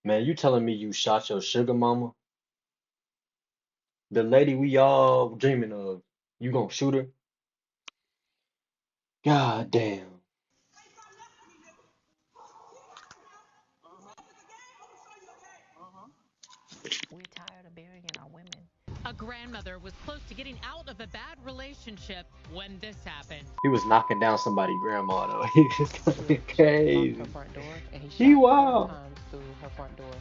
Man, you telling me you shot your sugar mama? The lady we all dreaming of. You gonna shoot her? God damn. We're tired of burying our women. A grandmother was close to getting out of a bad relationship when this happened. He was knocking down somebody's grandma though. He was going She locked her crazy. front door and he He shot 4 wild. times through her front door,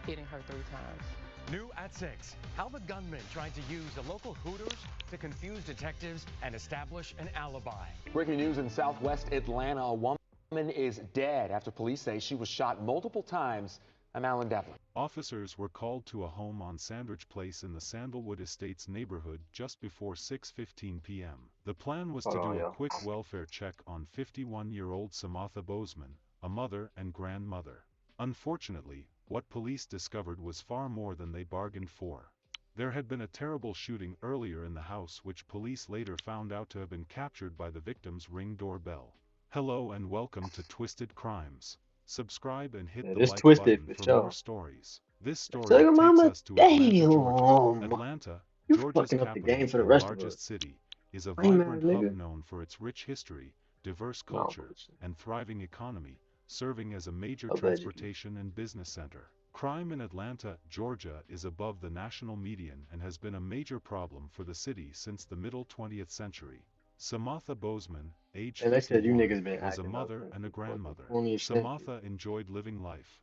hitting her 3 times. New at 6, how the gunman tried to use a local Hooters to confuse detectives and establish an alibi. Breaking news in southwest Atlanta. A woman is dead after police say she was shot multiple times. I'm Alan Devlin. Officers were called to a home on Sandridge Place in the Sandalwood Estates neighborhood just before 6:15 p.m. The plan was Hold to on, do a yo. quick welfare check on 51-year-old Samatha Bozeman, a mother and grandmother. Unfortunately, what police discovered was far more than they bargained for. There had been a terrible shooting earlier in the house which police later found out to have been captured by the victim's Ring doorbell. Hello and welcome to Twisted Crimes. Subscribe and hit It the is like twisted button for for more sure. stories. This story Sugar takes mama, us to Atlanta, Georgia. damn. Atlanta, You Georgia's fucking up the game capital for the and rest of us. largest city, is a Lame ass vibrant hub nigga. known for its rich history, diverse No, culture, bullshit. and thriving economy, serving as a major Allegedly. transportation and business center. Crime in Atlanta, Georgia is above the national median and has been a major problem for the city since the middle 20th century. Samatha Bozeman, age And they said you 51, niggas been was a acting up mother since and a the fucking grandmother. 20th century. Samatha enjoyed living life.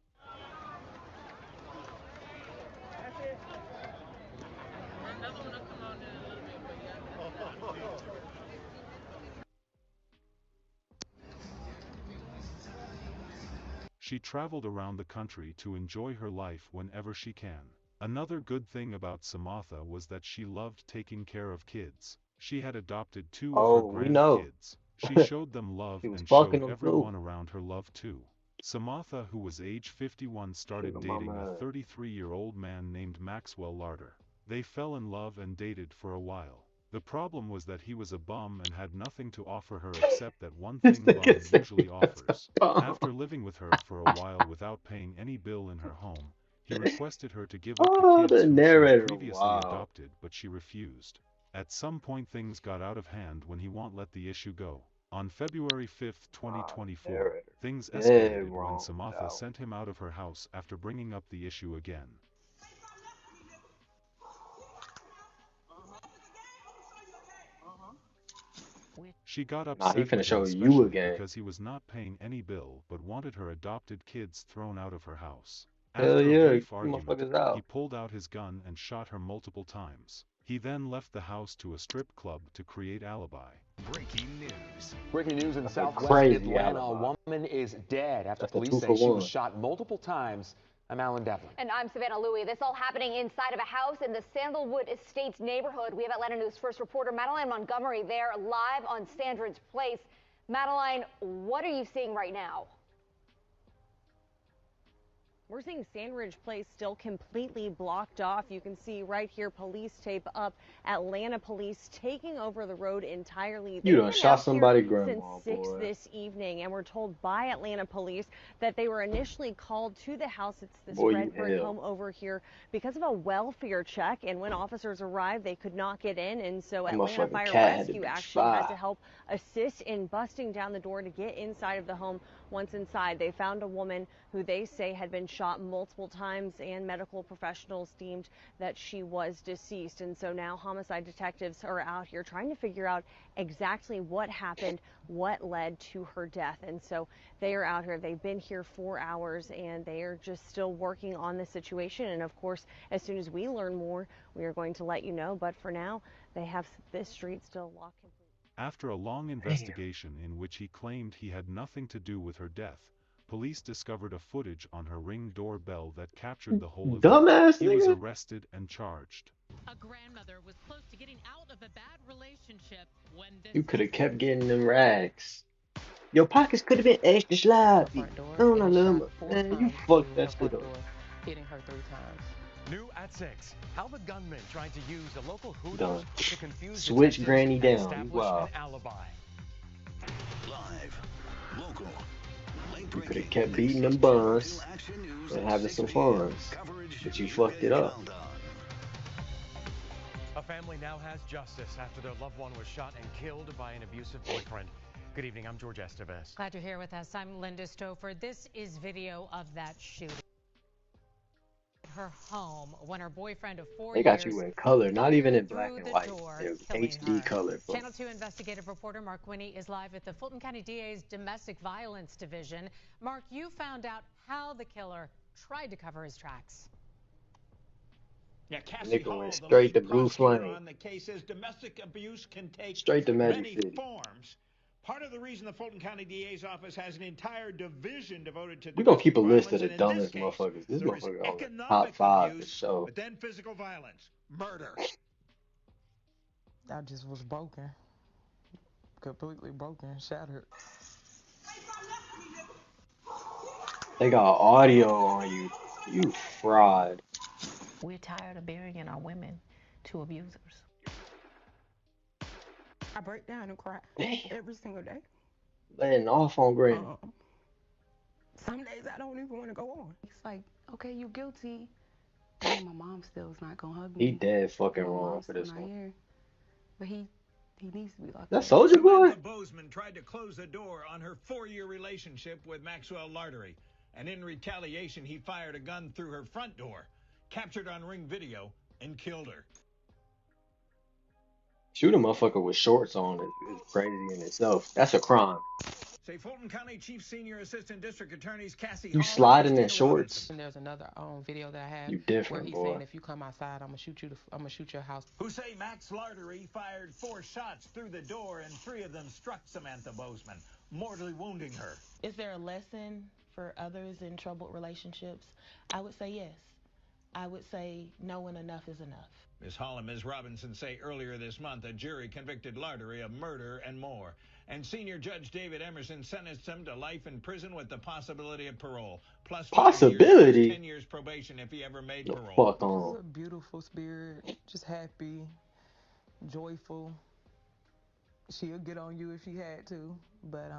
She traveled around the country to enjoy her life whenever she can. Another good thing about Samatha was that she loved taking care of kids. She had adopted 2 of her Oh, we know. grandkids. She showed them love She was and fucking showed them too. everyone around her love too. Samatha, who was age 51, Sugar started dating a mama. 33-year-old man named Maxwell Larder. They fell in love and dated for a while. The problem was that he was a bum and had nothing to offer her except that one This thing nigga bum said he usually was a offers. bum. After living with her for a while without paying any bill in her home, he requested her to give up the Oh, kids the whom she had narrator. previously Wow. adopted, but she refused. At some point things got out of hand when he won't let the issue go. On February 5, Wow, the 2024, narrator. things Dead escalated when wrong with Samatha that sent him out of her house after bringing up the issue again. She got one. Nah, he upset finna with him show you especially again. because he was not paying any bill but wanted her adopted kids thrown out of her house. Hell After a yeah, brief get the argument, motherfuckers he out. pulled out his gun and shot her multiple times. He then left the house to a strip club to create alibi. Breaking news. Breaking news in That's a southwest crazy Atlanta. A alibi. woman is dead after That's a police two say for she was one. shot multiple times. I'm Alan Devlin. And I'm Savannah Louie. This all happening inside of a house in the Sandalwood Estates neighborhood. We have Atlanta News First reporter Madeline Montgomery there live on Sandridge Place. Madeline, what are you seeing right now? We're seeing Sandridge Place still completely blocked off. You can see right here police tape up. Atlanta police taking over the road entirely. You They've done been shot out here somebody since grandma, 6 boy. this evening, and we're told by Atlanta police that they were initially called to the house. It's this Boy, you red brick hell. home over here because of a welfare check, and when officers arrived, they could not get in, and so That Atlanta motherfucking Fire cat had to Rescue be actually had shot. to help assist in busting down the door to get inside of the home. Once inside, they found a woman who they say had been shot multiple times, and medical professionals deemed that she was deceased. And so now homicide detectives are out here trying to figure out exactly what happened, what led to her death. And so they are out here. They've been here 4 hours, and they are just still working on the situation. And of course, as soon as we learn more, we are going to let you know. But for now, they have this street still locked completely. After a long Damn. investigation in which he claimed he had nothing to do with her death, police discovered a footage on her Ring doorbell that captured the whole event. Dumbass He was nigga. arrested and charged. A grandmother was close to getting out of a bad relationship when this You could have happened. kept getting them rags. Your pockets could have been extra Her sloppy. front door Oh, and I he love shot my 4 man. You times through fucked her that shit front up. door, hitting her 3 times. New at 6, how the gunman tried to use a local You Hooters done to confuse switch detectives granny and down. You establish an wild. alibi. Live, local, You could have kept beating them buns and having some fun, but you fucked it up. A family now has justice after their loved one was shot and killed by an abusive boyfriend. Good evening, I'm George Estevez. Glad you're here with us. I'm Linda Stouffer. This is video of that shooting. Her home when her boyfriend of 4 They years got you in color, not even in black through and the white. door, They're killing HD her. color. Bro. Channel 2 investigative reporter Mark Winnie is live at the Fulton County DA's Domestic Violence Division. Mark, you found out how the killer tried to cover his tracks. Yeah, Cassie Nigga Hall, went the straight lead to Blue prosecutor Flame. on the case, says domestic abuse can take Straight to Magic many City. forms. Part of the reason the Fulton County DA's office has an entire division devoted to We're gonna domestic keep a list violence, of the and in this dumbest case, motherfuckers. This there is motherfucker on the economic top 5 for abuse, sure. but then physical violence, murder. I just was broken. Completely broken, shattered. They got audio on you. You fraud. We're tired of burying our women to abusers. I break down and cry every single day. Letting off on Granny. Some days I don't even want to go on. It's like, okay, you guilty. Dang, my mom still is not gonna hug He me. dead fucking My wrong mom's for still this not one. here. But he needs to be locked That up. Soldier Boy? Samantha Bozeman tried to close the door on her 4-year relationship with Maxwell Lartery, and in retaliation, he fired a gun through her front door, captured on Ring video, and killed her. Shoot a motherfucker with shorts on is crazy in itself. That's a crime. Say Fulton County Chief Senior Assistant District Attorneys Cassie You Hall sliding and in Christina shorts? Robinson, And there's another video that I had You where different, he's boy. saying, if you come outside, I'm gonna shoot your house. who say Max Lartery fired 4 shots through the door, and 3 of them struck Samantha Bozeman, mortally wounding her. Is there a lesson for others in troubled relationships? I would say yes. I would say knowing enough is enough. Ms. Hall and Ms. Robinson say earlier this month a jury convicted Lartery of murder and more. And Senior Judge David Emerson sentenced him to life in prison with the possibility of parole. Plus 5 years, Possibility? 10 years probation if he ever made The parole. fuck She's on. a beautiful spirit, just happy, joyful. She'll get on you if she had to, but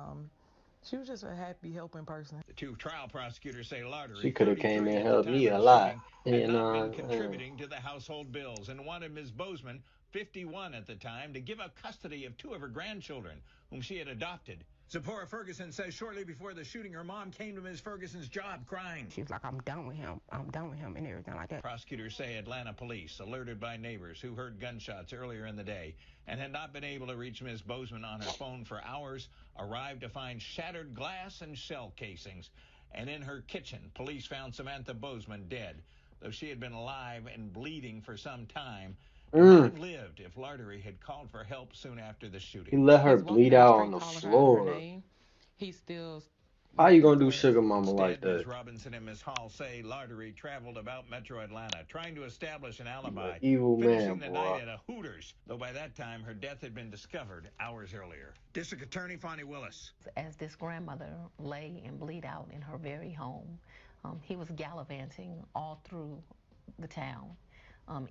she was just a happy, helping person. The 2 trial prosecutors say Lartery, She could have came 33 and at the helped time me of a the lot. shooting, had You not know, been contributing to the household bills, and wanted Ms. Bozeman, 51 at the time, to give up custody of 2 of her grandchildren, whom she had adopted. Zipporah Ferguson says shortly before the shooting, her mom came to Ms. Ferguson's job crying. She was like, I'm done with him, and everything like that. Prosecutors say Atlanta police, alerted by neighbors who heard gunshots earlier in the day and had not been able to reach Ms. Bozeman on her phone for hours, arrived to find shattered glass and shell casings. And in her kitchen, police found Samantha Bozeman dead, though she had been alive and bleeding for some time. And might have lived if Lartery had called for help soon after the he shooting. let her He's walking bleed down the out street on the calling her out her floor. name. He still How you gonna do threats. sugar mama like Instead, Ms. that? Robinson and Ms. Hall say Lartery traveled about Metro Atlanta, trying to establish an You alibi, an evil finishing man, the boy. night at a Hooters, though by that time her death had been discovered hours earlier. District Attorney Fonnie Willis. As this grandmother lay and bleed out in her very home, he was gallivanting all through the town,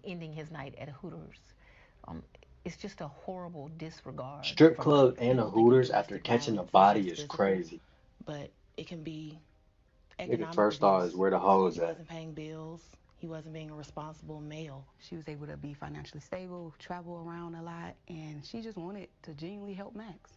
ending his night at a Hooters. It's just a horrible disregard. Strip for club life. and a People think of Hooters after domestic catching a violence as body just is physical, crazy. but it can be Nigga, economic first thought abuse. is where the hoes He at. wasn't paying bills. He wasn't being a responsible male. She was able to be financially stable, travel around a lot, and she just wanted to genuinely help Max.